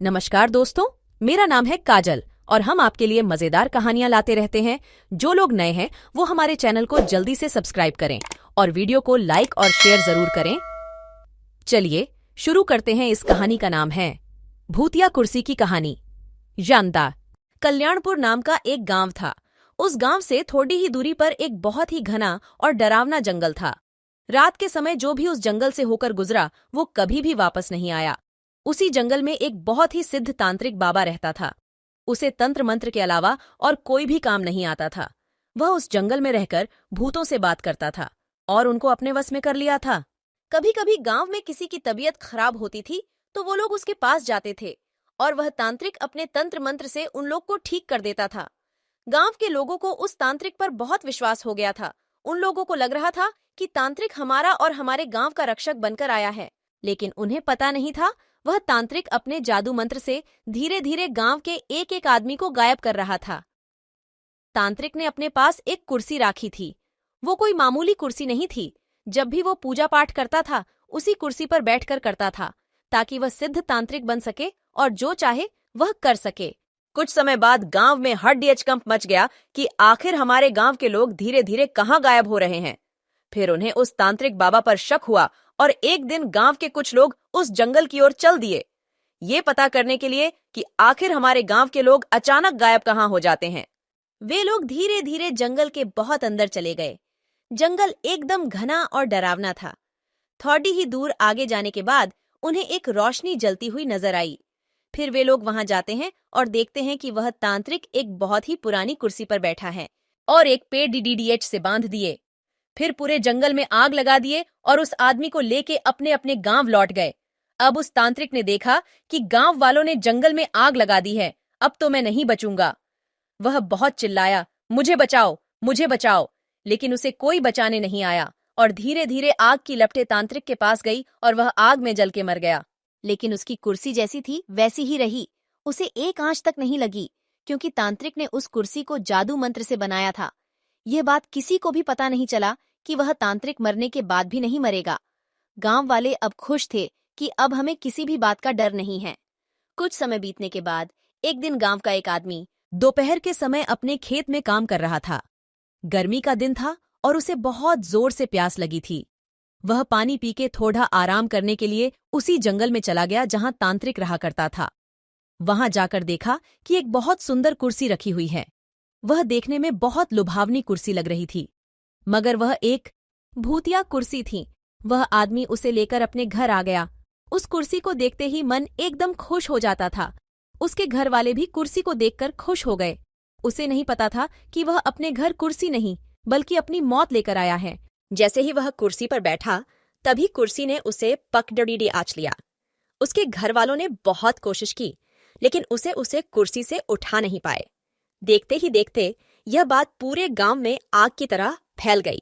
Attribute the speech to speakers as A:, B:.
A: नमस्कार दोस्तों, मेरा नाम है काजल और हम आपके लिए मजेदार कहानियां लाते रहते हैं। जो लोग नए हैं वो हमारे चैनल को जल्दी से सब्सक्राइब करें और वीडियो को लाइक और शेयर जरूर करें। चलिए शुरू करते हैं। इस कहानी का नाम है भूतिया कुर्सी की कहानी। जानता कल्याणपुर नाम का एक गांव था। उस गांव से थोड़ी ही दूरी पर एक बहुत ही घना और डरावना जंगल था। रात के समय जो भी उस जंगल से होकर गुजरा वो कभी भी वापस नहीं आया। उसी जंगल में एक बहुत ही सिद्ध तांत्रिक बाबा रहता था। उसे तंत्र मंत्र के अलावा और कोई भी काम नहीं आता था। वह उस जंगल में रहकर भूतों से बात करता था और उनको अपने वश में कर लिया था। कभी कभी गांव में किसी की तबीयत खराब होती थी तो वो लोग उसके पास जाते थे और वह तांत्रिक अपने तंत्र मंत्र से उन लोग को ठीक कर देता था। गांव के लोगों को उस तांत्रिक पर बहुत विश्वास हो गया था। उन लोगों को लग रहा था कि तांत्रिक हमारा और हमारे गांव का रक्षक बनकर आया है, लेकिन उन्हें पता नहीं था वह तांत्रिक अपने जादू मंत्र से धीरे धीरे गांव के एक एक आदमी को गायब कर रहा था। तांत्रिक ने अपने पास एक कुर्सी राखी थी। वो कोई मामूली कुर्सी नहीं थी। जब भी वो पूजा पाठ करता था उसी कुर्सी पर बैठकर करता था ताकि वह सिद्ध तांत्रिक बन सके और जो चाहे वह कर सके। कुछ समय बाद गांव में हड्डी-कंप मच गया कि आखिर हमारे गांव के लोग धीरे धीरे कहाँ गायब हो रहे हैं। फिर उन्हें उस तांत्रिक बाबा पर शक हुआ और एक दिन गांव के कुछ लोग उस जंगल की ओर चल दिए, ये पता करने के लिए कि आखिर हमारे गांव के लोग अचानक गायब कहाँ हो जाते हैं। वे लोग धीरे धीरे जंगल के बहुत अंदर चले गए। जंगल एकदम घना और डरावना था। थोड़ी ही दूर आगे जाने के बाद उन्हें एक रोशनी जलती हुई नजर आई। फिर वे लोग वहां जाते हैं और देखते हैं कि वह तांत्रिक एक बहुत ही पुरानी कुर्सी पर बैठा है और एक पेड़ डीडीएच से बांध दिए। फिर पूरे जंगल में आग लगा दिए और उस आदमी को लेके अपने अपने गांव लौट गए। अब उस तांत्रिक ने देखा कि गांव वालों ने जंगल में आग लगा दी है, अब तो मैं नहीं बचूंगा। वह बहुत चिल्लाया, मुझे बचाओ, मुझे बचाओ, लेकिन उसे कोई बचाने नहीं आया और धीरे धीरे आग की लपटें तांत्रिक के पास गई और वह आग में जल के मर गया। लेकिन उसकी कुर्सी जैसी थी वैसी ही रही। उसे एक आंच तक नहीं लगी क्योंकि तांत्रिक ने उस कुर्सी को जादू मंत्र से बनाया था। यह बात किसी को भी पता नहीं चला कि वह तांत्रिक मरने के बाद भी नहीं मरेगा। गांव वाले अब खुश थे कि अब हमें किसी भी बात का डर नहीं है। कुछ समय बीतने के बाद एक दिन गांव का एक आदमी दोपहर के समय अपने खेत में काम कर रहा था। गर्मी का दिन था और उसे बहुत जोर से प्यास लगी थी। वह पानी पी के थोड़ा आराम करने के लिए उसी जंगल में चला गया जहां तांत्रिक रहा करता था। वहां जाकर देखा कि एक बहुत सुंदर कुर्सी रखी हुई है। वह देखने में बहुत लुभावनी कुर्सी लग रही थी, मगर वह एक भूतिया कुर्सी थी। वह आदमी उसे लेकर अपने घर आ गया। उस कुर्सी को देखते ही मन एकदम खुश हो जाता था। उसके घर वाले भी कुर्सी को देखकर खुश हो गए। उसे नहीं पता था कि वह अपने घर कुर्सी नहीं बल्कि अपनी मौत लेकर आया है। जैसे ही वह कुर्सी पर बैठा तभी कुर्सी ने उसे पकड़ीडी आंच लिया। उसके घर वालों ने बहुत कोशिश की लेकिन उसे कुर्सी से उठा नहीं पाए। देखते ही देखते यह बात पूरे गांव में आग की तरह फैल गई।